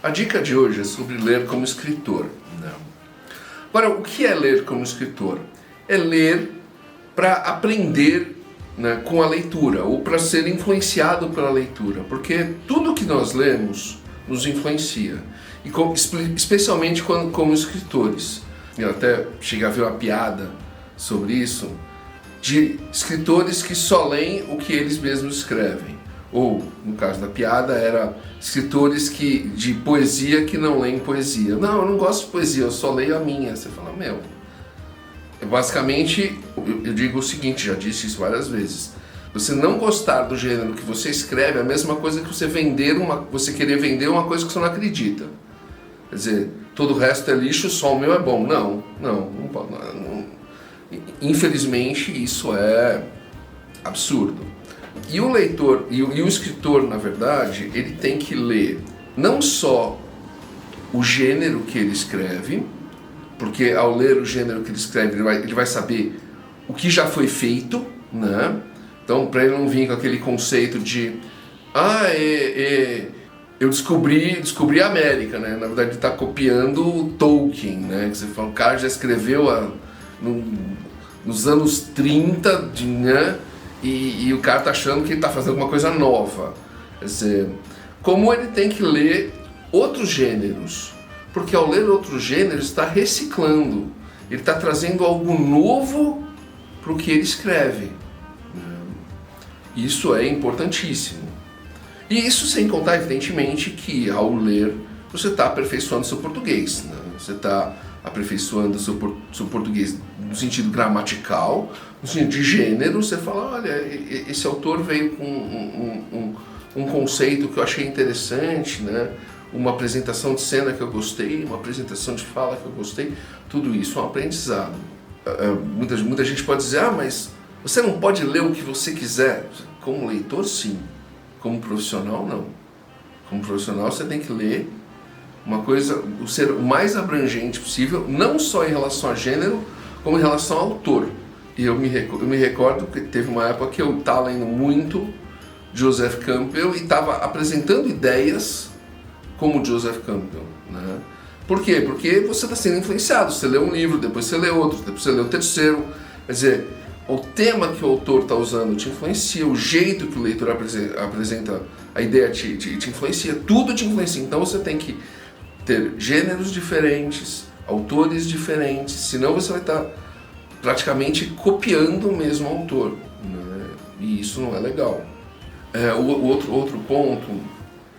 A dica de hoje é sobre ler como escritor, né? Agora, o que é ler como escritor? É ler para aprender, né, com a leitura, ou para ser influenciado pela leitura, porque tudo que nós lemos nos influencia, e especialmente como escritores. Eu até cheguei a ver uma piada sobre isso, de escritores que só leem o que eles mesmos escrevem. Ou, no caso da piada, era escritores de poesia que não leem poesia. Não, eu não gosto de poesia, eu só leio a minha. Você fala, meu... Basicamente, eu digo o seguinte, já disse isso várias vezes. Você não gostar do gênero que você escreve é a mesma coisa que você querer vender uma coisa que você não acredita. Quer dizer, todo o resto é lixo, só o meu é bom. Não pode. Infelizmente, isso é absurdo. E o leitor, e o escritor, na verdade, ele tem que ler não só o gênero que ele escreve, porque ao ler o gênero que ele escreve, ele vai saber o que já foi feito, né? Então, para ele não vir com aquele conceito de eu descobri a América, né? Na verdade, ele está copiando o Tolkien, né? Que você fala, o cara já escreveu nos anos 30, né? E o cara está achando que ele está fazendo alguma coisa nova. Quer dizer, como ele tem que ler outros gêneros, porque ao ler outros gêneros está reciclando, ele está trazendo algo novo para o que ele escreve. Isso é importantíssimo. E isso sem contar, evidentemente, que ao ler você está aperfeiçoando seu português, né? Você está aperfeiçoando seu português no sentido gramatical, no sentido de gênero. Você fala, olha, esse autor veio com um conceito que eu achei interessante, né? Uma apresentação de cena que eu gostei, uma apresentação de fala que eu gostei. Tudo isso é um aprendizado. Muita gente pode dizer, mas você não pode ler o que você quiser. Como leitor, sim. Como profissional, não. Como profissional, você tem que ler uma coisa, ser o mais abrangente possível, não só em relação a gênero, como em relação ao autor. E eu me recordo que teve uma época que eu estava lendo muito Joseph Campbell e estava apresentando ideias como Joseph Campbell, né? Por quê? Porque você está sendo influenciado. Você lê um livro, depois você lê outro, depois você lê o terceiro. Quer dizer, o tema que o autor está usando te influencia, o jeito que o leitor apresenta a ideia te influencia, tudo te influencia. Então você tem que ter gêneros diferentes, autores diferentes, senão você vai estar praticamente copiando o mesmo autor, né? E isso não é legal. Outro ponto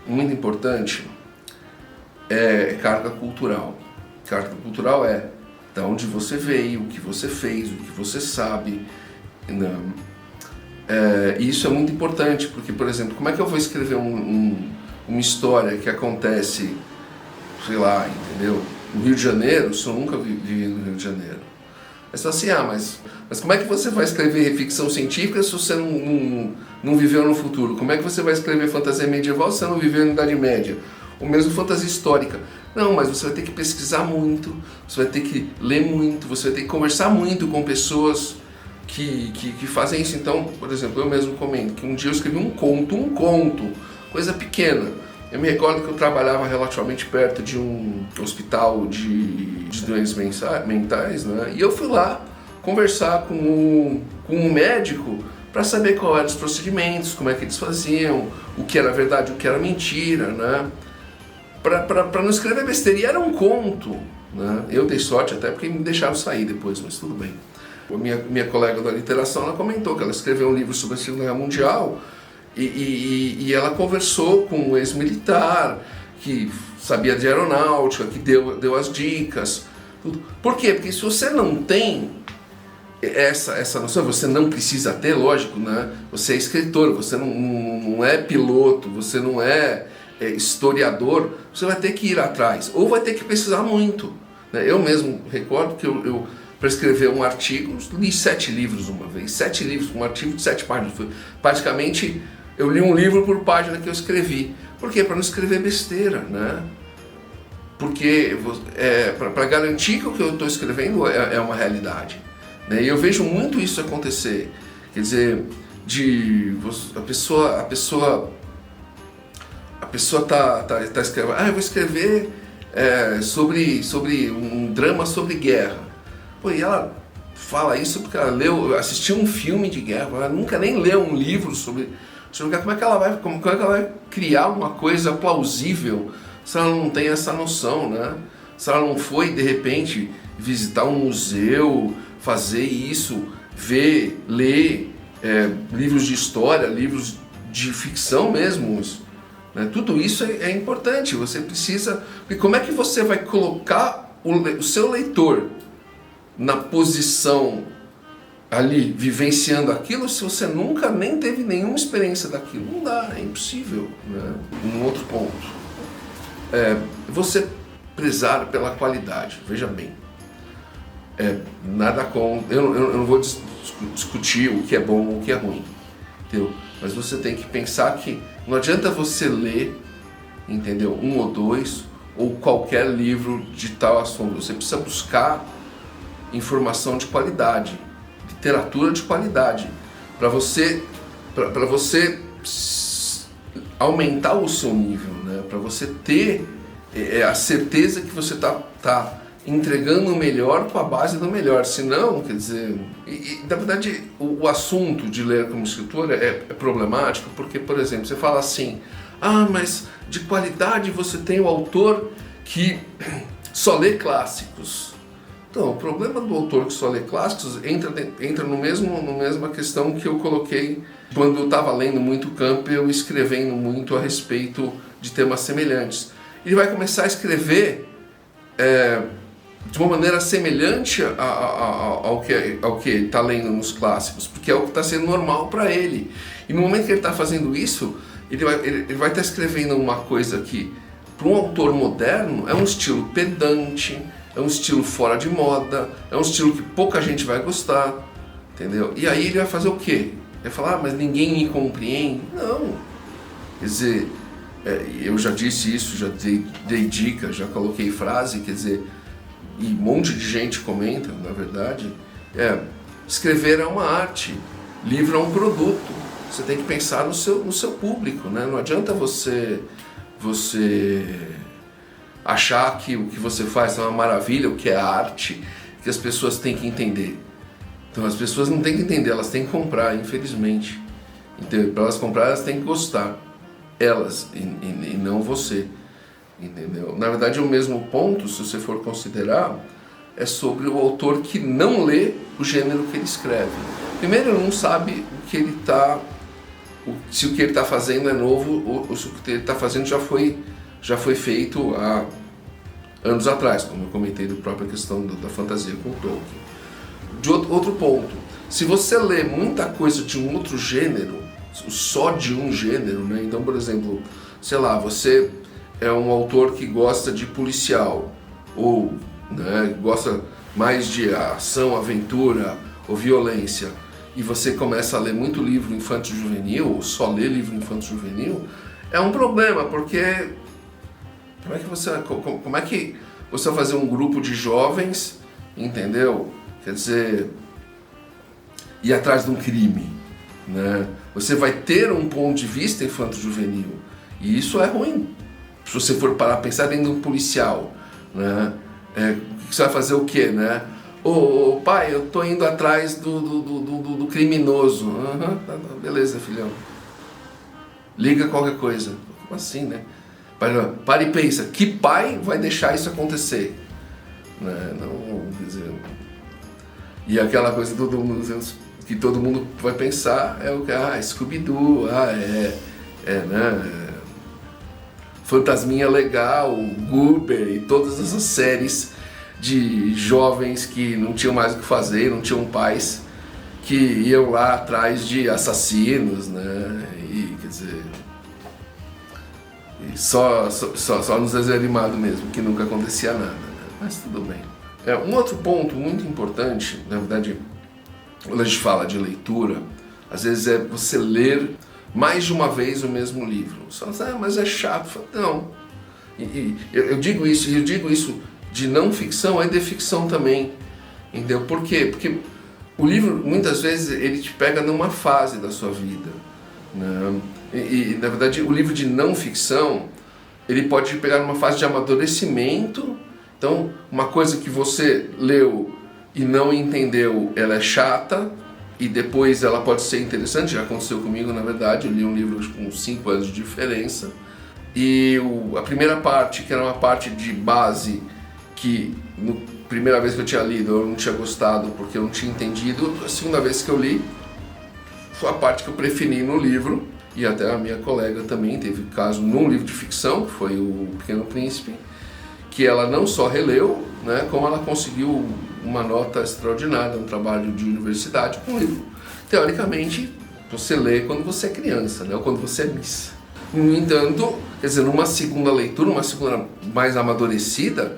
muito importante é carga cultural. Carga cultural é de onde você veio, o que você fez, o que você sabe. Isso é muito importante, porque, por exemplo, como é que eu vou escrever uma história que acontece, sei lá, entendeu? No Rio de Janeiro, se eu nunca vivi no Rio de Janeiro. Aí você fala assim, mas como é que você vai escrever ficção científica se você não viveu no futuro? Como é que você vai escrever fantasia medieval se você não viveu na Idade Média? Ou mesmo fantasia histórica. Não, mas você vai ter que pesquisar muito, você vai ter que ler muito, você vai ter que conversar muito com pessoas que fazem isso. Então, por exemplo, eu mesmo comento que um dia eu escrevi um conto, coisa pequena. Eu me recordo que eu trabalhava relativamente perto de um hospital de doentes mentais, né? E eu fui lá conversar com um médico para saber qual eram os procedimentos, como é que eles faziam, o que era verdade, o que era mentira, né? Para não escrever besteira. E era um conto, né? Eu dei sorte até porque me deixaram sair depois, mas tudo bem. A minha colega da literação, ela comentou que ela escreveu um livro sobre a Segunda Guerra Mundial e ela conversou com um ex-militar que sabia de aeronáutica, que deu as dicas. Tudo. Por quê? Porque se você não tem essa noção, você não precisa ter, lógico, né? Você é escritor, você não é piloto, você não é historiador, você vai ter que ir atrás, ou vai ter que pesquisar muito, né? Eu mesmo recordo que eu para escrever um artigo, li 7 livros uma vez, 7 livros, um artigo de 7 páginas. Praticamente, eu li um livro por página que eu escrevi. Por quê? Para não escrever besteira, né? Porque para garantir que o que eu estou escrevendo é uma realidade, né? E eu vejo muito isso acontecer. Quer dizer, a pessoa tá escrevendo, eu vou escrever sobre um drama sobre guerra. Pô, e ela fala isso porque ela assistiu um filme de guerra, ela nunca nem leu um livro sobre guerra. Como é que ela vai criar uma coisa plausível se ela não tem essa noção, né? Se ela não foi, de repente, visitar um museu, fazer isso, ver, ler livros de história, livros de ficção mesmo, né? Tudo isso é importante, você precisa... Porque como é que você vai colocar o seu leitor na posição ali, vivenciando aquilo, se você nunca nem teve nenhuma experiência daquilo? Não dá, é impossível, né? Um outro ponto, você prezar pela qualidade, veja bem, nada com... Eu não vou discutir o que é bom ou o que é ruim, entendeu? Mas você tem que pensar que não adianta você ler, entendeu, um ou dois, ou qualquer livro de tal assunto. Você precisa buscar informação de qualidade, literatura de qualidade, para você aumentar o seu nível, né? Para você ter a certeza que você tá entregando o melhor com a base do melhor. Senão, quer dizer... na verdade, o assunto de ler como escritor é problemático, porque, por exemplo, você fala assim, mas de qualidade você tem o autor que só lê clássicos. Então, o problema do autor que só lê clássicos entra no mesma questão que eu coloquei quando eu estava lendo muito Campbell e escrevendo muito a respeito de temas semelhantes. Ele vai começar a escrever de uma maneira semelhante ao que ele está lendo nos clássicos, porque é o que está sendo normal para ele. E no momento que ele está fazendo isso, ele vai estar escrevendo uma coisa que, para um autor moderno, é um estilo pedante, é um estilo fora de moda, é um estilo que pouca gente vai gostar, entendeu? E aí ele vai fazer o quê? Vai falar, mas ninguém me compreende? Não. Quer dizer, eu já disse isso, já dei dica, já coloquei frase, quer dizer, e um monte de gente comenta, na verdade, escrever é uma arte, livro é um produto, você tem que pensar no seu público, né? Não adianta você achar que o que você faz é uma maravilha, o que é arte, que as pessoas têm que entender. Então as pessoas não têm que entender, elas têm que comprar, infelizmente. Então, para elas comprar, elas têm que gostar, elas, e não você. Entendeu? Na verdade, o mesmo ponto, se você for considerar, é sobre o autor que não lê o gênero que ele escreve. Primeiro, ele não sabe se o que ele está fazendo é novo ou se o que ele está fazendo já foi feito há anos atrás, como eu comentei da própria questão da fantasia com Tolkien. De outro ponto, se você lê muita coisa de um outro gênero, só de um gênero, né? Então, por exemplo, sei lá, você é um autor que gosta de policial, ou gosta mais de ação, aventura ou violência, e você começa a ler muito livro infanto-juvenil, ou só lê livro infanto-juvenil, é um problema, porque como é que você vai fazer um grupo de jovens, entendeu? Quer dizer, ir atrás de um crime, né? Você vai ter um ponto de vista infanto-juvenil, e isso é ruim. Se você for parar a pensar dentro de um policial, né? Você vai fazer o quê, né? Ô pai, eu tô indo atrás do criminoso. Beleza, filhão. Liga qualquer coisa. Como assim, né? Para e pensa, que pai vai deixar isso acontecer? Né? Não, quer dizer... E aquela coisa que todo mundo vai pensar é o que, Scooby-Doo, né? Fantasminha Legal, Goober e todas essas séries de jovens que não tinham mais o que fazer, não tinham pais, que iam lá atrás de assassinos, né? E quer dizer, só nos desenhos animados mesmo, que nunca acontecia nada, né? Mas tudo bem. Um outro ponto muito importante, na verdade, quando a gente fala de leitura, às vezes é você ler mais de uma vez o mesmo livro. Você fala, mas é chato. Não. Eu digo isso de não ficção, é de ficção também. Entendeu? Por quê? Porque o livro, muitas vezes, ele te pega numa fase da sua vida, né? Na verdade, o livro de não ficção, ele pode pegar numa fase de amadurecimento. Então, uma coisa que você leu e não entendeu, ela é chata, e depois ela pode ser interessante. Já aconteceu comigo, na verdade. Eu li um livro com 5 anos de diferença, e a primeira parte, que era uma parte de base, que primeira vez que eu tinha lido eu não tinha gostado porque eu não tinha entendido. A segunda vez que eu li foi a parte que eu preferi no livro, e até a minha colega também teve caso num livro de ficção, que foi o Pequeno Príncipe, que ela não só releu, né, como ela conseguiu uma nota extraordinária, um trabalho de universidade com um livro. Teoricamente, você lê quando você é criança, né, ou quando você é miss. No entanto, quer dizer, numa segunda leitura, uma segunda mais amadurecida,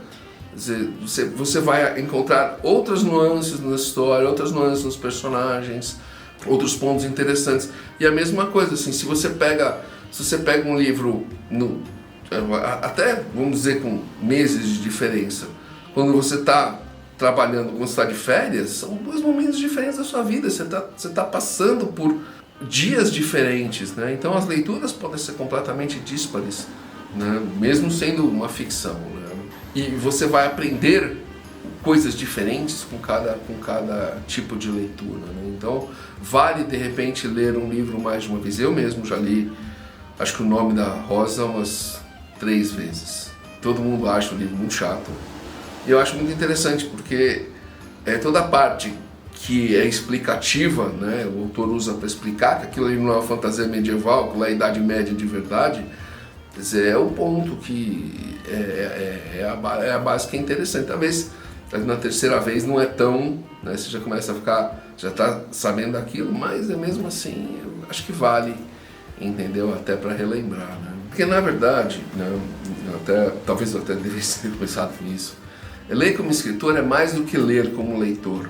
você vai encontrar outras nuances na história, outras nuances nos personagens, outros pontos interessantes. E a mesma coisa, assim, se você pega um livro, até, vamos dizer, com meses de diferença, quando você está trabalhando, quando você está de férias, são 2 momentos diferentes da sua vida, você tá passando por dias diferentes, né? Então as leituras podem ser completamente díspares, né? Mesmo sendo uma ficção, né? E você vai aprender coisas diferentes com cada tipo de leitura, né? Então vale de repente ler um livro mais de uma vez. Eu mesmo já li, acho que O Nome da Rosa umas 3 vezes. Todo mundo acha o livro muito chato, e eu acho muito interessante porque toda a parte que é explicativa, né, o autor usa para explicar que aquilo ali não é uma fantasia medieval, aquilo é a Idade Média de verdade. Quer dizer, é o ponto que é a base que é interessante. Talvez na terceira vez não é tão, né, você já começa a ficar, já está sabendo daquilo, mas é mesmo assim, eu acho que vale, entendeu? Até para relembrar, né? Porque na verdade, né, talvez eu até devesse ter pensado nisso, ler como escritor é mais do que ler como leitor.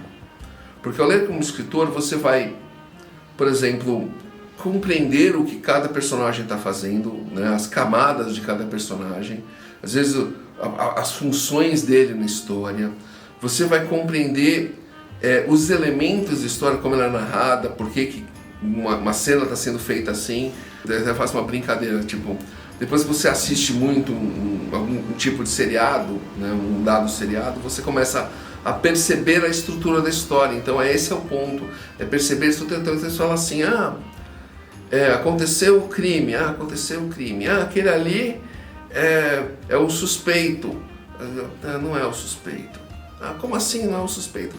Porque ao ler como escritor você vai, por exemplo, compreender o que cada personagem está fazendo, né, as camadas de cada personagem, às vezes as funções dele na história. Você vai compreender os elementos da história, como ela é narrada, por que uma cena está sendo feita assim. Eu até faço uma brincadeira, tipo, depois que você assiste muito algum tipo de seriado, né, um dado seriado, você começa a perceber a estrutura da história. Então esse é o ponto, é perceber a estrutura. Então você fala assim, aconteceu o crime, aquele ali é o suspeito. Não é o suspeito. Como assim não é o suspeito?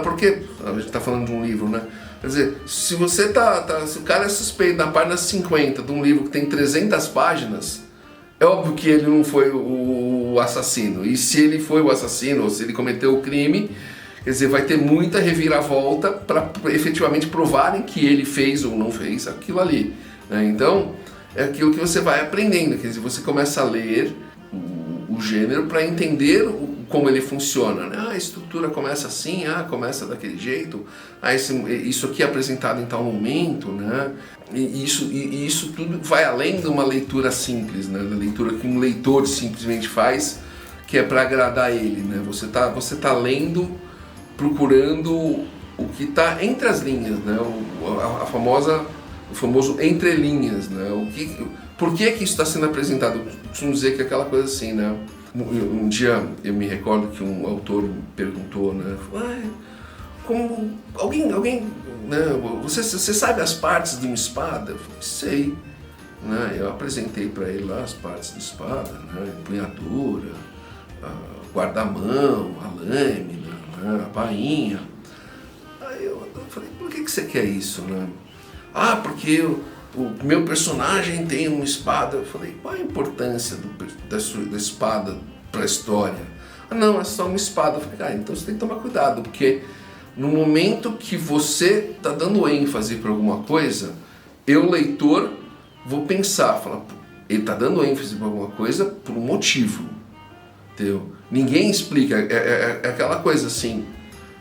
Porque a gente está falando de um livro, né? Quer dizer, se você se o cara é suspeito na página 50 de um livro que tem 300 páginas, é óbvio que ele não foi o assassino. E se ele foi o assassino, ou se ele cometeu o crime, quer dizer, vai ter muita reviravolta para efetivamente provarem que ele fez ou não fez aquilo ali, né? Então, é aquilo que você vai aprendendo, quer dizer, você começa a ler o gênero para entender como ele funciona, né? A estrutura começa assim, começa daquele jeito, isso aqui é apresentado em tal momento, né? E isso tudo vai além de uma leitura simples, né? Da leitura que um leitor simplesmente faz, que é para agradar ele, né? Você tá lendo, procurando o que está entre as linhas, né? O famoso entrelinhas, né? Por que isso está sendo apresentado? Eu costumo dizer que é aquela coisa assim, né? Um dia eu me recordo que um autor perguntou, né? Como alguém, né? Você sabe as partes de uma espada? Eu falei, sei, né? Eu apresentei para ele lá as partes da espada, né? Empunhadura, guarda-mão, a lâmina, né? A bainha. Aí eu falei, por que você quer isso, né? Porque o meu personagem tem uma espada. Eu falei, qual a importância da espada para a história? Não, é só uma espada. Eu falei, então você tem que tomar cuidado, porque no momento que você está dando ênfase para alguma coisa, eu, leitor, vou falar, ele está dando ênfase para alguma coisa por um motivo, entendeu? Ninguém explica, é aquela coisa assim,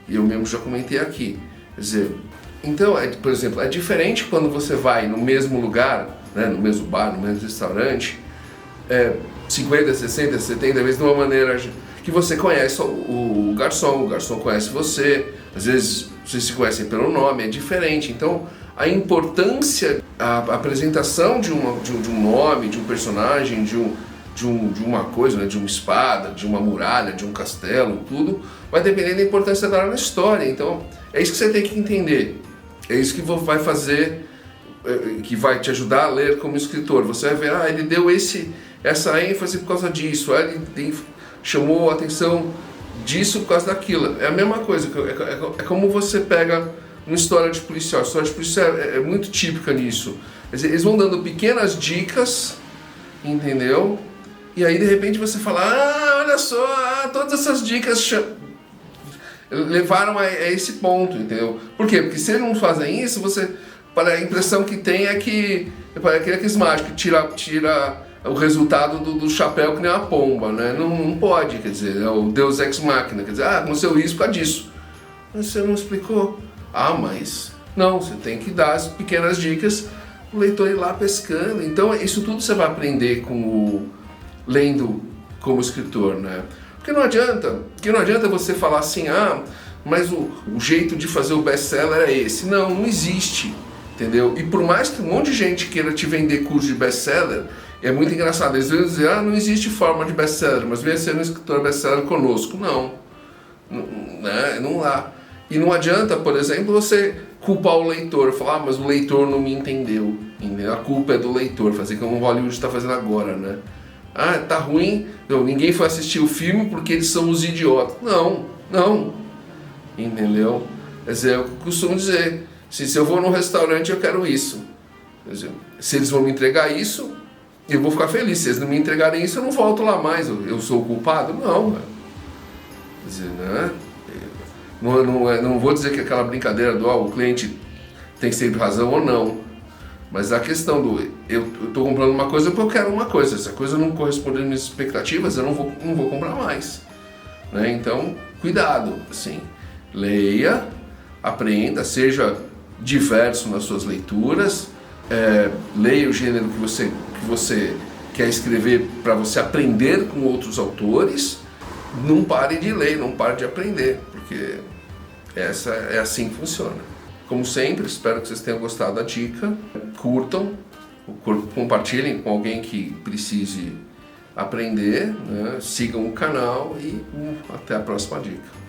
e eu mesmo já comentei aqui, quer dizer, então, por exemplo, é diferente quando você vai no mesmo lugar, né, no mesmo bar, no mesmo restaurante, 50, 60, 70 vezes de uma maneira que você conhece o garçom conhece você, às vezes vocês se conhecem pelo nome, é diferente. Então, a importância a apresentação de um nome, de um personagem, de uma coisa, né, de uma espada, de uma muralha, de um castelo, tudo vai depender da importância dela na história. Então é isso que você tem que entender, é isso que vai fazer, que vai te ajudar a ler como escritor. Você vai ver, ele deu essa ênfase por causa disso, ele chamou a atenção disso por causa daquilo. É a mesma coisa, é como você pega uma história de policial. A história de policial é muito típica nisso. Eles vão dando pequenas dicas, entendeu? E aí de repente você fala, olha só, todas essas dicas levaram a esse ponto, entendeu? Por quê? Porque se eles não fazem isso, a impressão que tem é que aqueles mágicos tira o resultado do chapéu que nem uma pomba, né? Não pode, quer dizer, é o Deus Ex Machina, quer dizer, aconteceu isso por causa disso. Mas você não explicou. Mas não, você tem que dar as pequenas dicas, o leitor ir lá pescando. Então isso tudo você vai aprender lendo como escritor, né? Porque não adianta você falar assim, mas o jeito de fazer o best-seller é esse. Não existe, entendeu? E por mais que um monte de gente queira te vender curso de best-seller, é muito engraçado. Eles vão dizer, não existe forma de best-seller, mas venha ser um escritor best-seller conosco. Não há. E não adianta, por exemplo, você culpar o leitor, falar, mas o leitor não me entendeu. A culpa é do leitor, fazer como o Hollywood está fazendo agora, né? Tá ruim, ninguém foi assistir o filme porque eles são os idiotas. Não, entendeu? Quer dizer, eu costumo dizer, se eu vou num restaurante eu quero isso. Quer dizer, se eles vão me entregar isso, eu vou ficar feliz. Se eles não me entregarem isso, eu não volto lá mais. Eu sou o culpado? Não. Quer dizer, né? Não vou dizer que aquela brincadeira do o cliente tem sempre razão ou não, mas a questão eu estou comprando uma coisa porque eu quero uma coisa, se a coisa não corresponder às minhas expectativas, eu não vou comprar mais, né? Então, cuidado, assim, leia, aprenda, seja diverso nas suas leituras, leia o gênero que você quer escrever para você aprender com outros autores. Não pare de ler, não pare de aprender, porque é assim que funciona. Como sempre, espero que vocês tenham gostado da dica. Curtam, compartilhem com alguém que precise aprender, né? Sigam o canal e até a próxima dica.